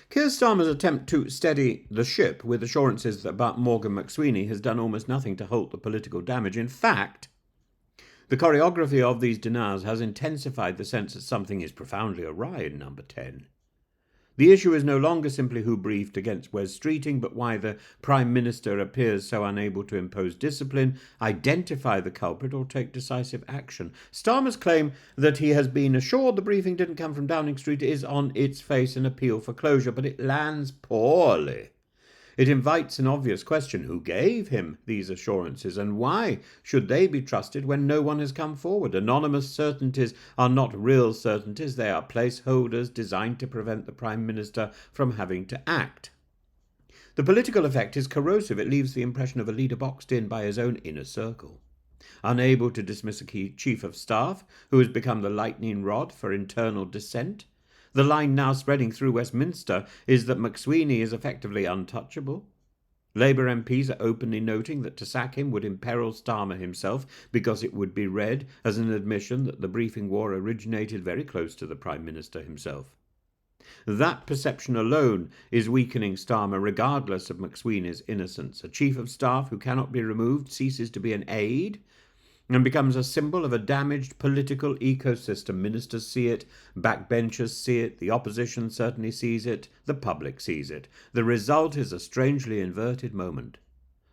Keir Starmer's attempt to steady the ship with assurances that Morgan McSweeney has done almost nothing to halt the political damage. In fact, the choreography of these denials has intensified the sense that something is profoundly awry in number 10. The issue is no longer simply who briefed against Wes Streeting, but why the Prime Minister appears so unable to impose discipline, identify the culprit, or take decisive action. Starmer's claim that he has been assured the briefing didn't come from Downing Street is on its face an appeal for closure, but it lands poorly. It invites an obvious question: who gave him these assurances, and why should they be trusted when no one has come forward? Anonymous certainties are not real certainties. They are placeholders designed to prevent the Prime Minister from having to act. The political effect is corrosive. It leaves the impression of a leader boxed in by his own inner circle, unable to dismiss a key chief of staff who has become the lightning rod for internal dissent. The line now spreading through Westminster is that McSweeney is effectively untouchable. Labour MPs are openly noting that to sack him would imperil Starmer himself, because it would be read as an admission that the briefing war originated very close to the Prime Minister himself. That perception alone is weakening Starmer, regardless of McSweeney's innocence. A chief of staff who cannot be removed ceases to be an aide and becomes a symbol of a damaged political ecosystem. Ministers see it, backbenchers see it, the opposition certainly sees it, the public sees it. The result is a strangely inverted moment.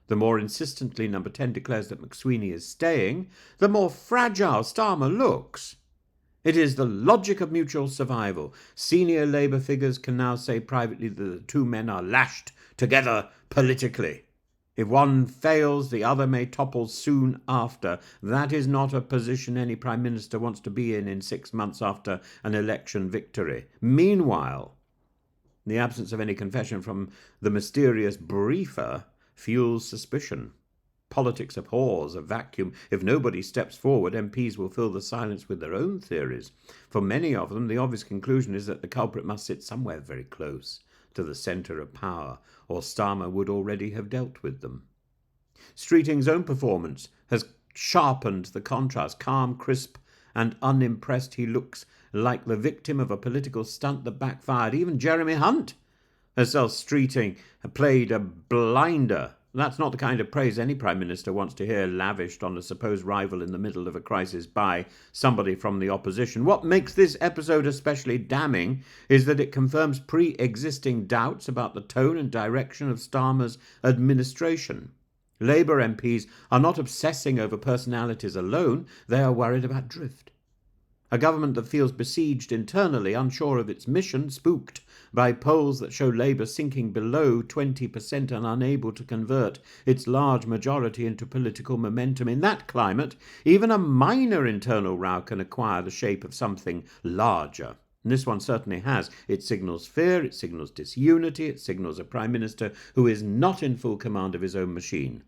The more insistently number 10 declares that McSweeney is staying, the more fragile Starmer looks. It is the logic of mutual survival. Senior Labour figures can now say privately that the two men are lashed together politically. If one fails, the other may topple soon after. That is not a position any Prime Minister wants to be in 6 months after an election victory. Meanwhile, the absence of any confession from the mysterious briefer fuels suspicion. Politics abhors a vacuum. If nobody steps forward, MPs will fill the silence with their own theories. For many of them, the obvious conclusion is that the culprit must sit somewhere very close to the centre of power, or Starmer would already have dealt with them. Streeting's own performance has sharpened the contrast. Calm, crisp, and unimpressed, he looks like the victim of a political stunt that backfired. Even Jeremy Hunt has felt Streeting played a blinder. That's not the kind of praise any Prime Minister wants to hear lavished on a supposed rival in the middle of a crisis by somebody from the opposition. What makes this episode especially damning is that it confirms pre-existing doubts about the tone and direction of Starmer's administration. Labour MPs are not obsessing over personalities alone, they are worried about drift. A government that feels besieged internally, unsure of its mission, spooked by polls that show Labour sinking below 20% and unable to convert its large majority into political momentum. In that climate, even a minor internal row can acquire the shape of something larger. And this one certainly has. It signals fear, it signals disunity, it signals a Prime Minister who is not in full command of his own machine.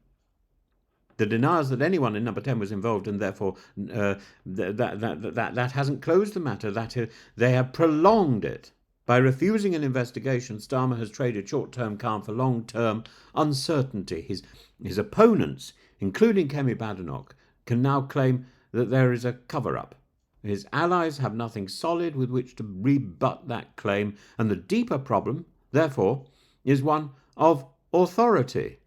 The denials that anyone in number 10 was involved, and therefore that hasn't closed the matter, they have prolonged it. By refusing an investigation, Starmer has traded short-term calm for long-term uncertainty. His opponents, including Kemi Badenoch, can now claim that there is a cover-up. His allies have nothing solid with which to rebut that claim, and the deeper problem, therefore, is one of authority.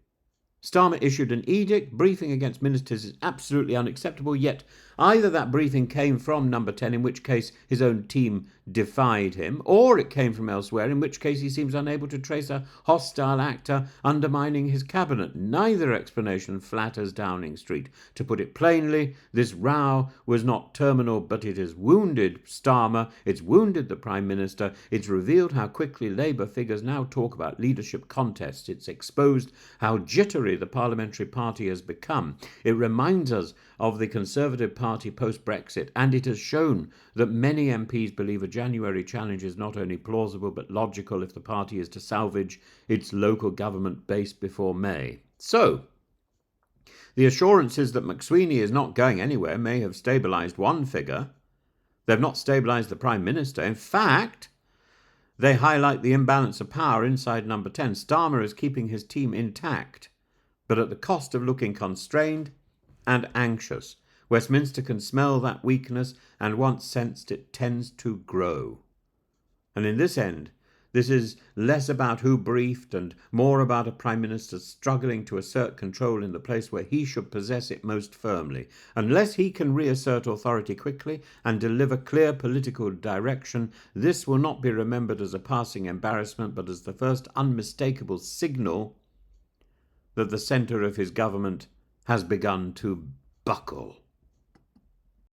Starmer issued an edict. Briefing against ministers is absolutely unacceptable, yet either that briefing came from number 10, in which case his own team defied him, or it came from elsewhere, in which case he seems unable to trace a hostile actor undermining his cabinet. Neither explanation flatters Downing Street. To put it plainly, this row was not terminal, but it has wounded Starmer, it's wounded the Prime Minister, it's revealed how quickly Labour figures now talk about leadership contests, it's exposed how jittery the parliamentary party has become. It reminds us of the Conservative Party post-Brexit, and it has shown that many MPs believe a January challenge is not only plausible but logical if the party is to salvage its local government base before May. So, the assurances that McSweeney is not going anywhere may have stabilised one figure. They've not stabilised the Prime Minister. In fact, they highlight the imbalance of power inside number 10. Starmer is keeping his team intact, but at the cost of looking constrained and anxious. Westminster can smell that weakness, and once sensed it tends to grow. And in this end, This is less about who briefed and more about a Prime Minister struggling to assert control in the place where he should possess it most firmly. Unless he can reassert authority quickly and deliver clear political direction, this will not be remembered as a passing embarrassment, but as the first unmistakable signal that the centre of his government has begun to buckle.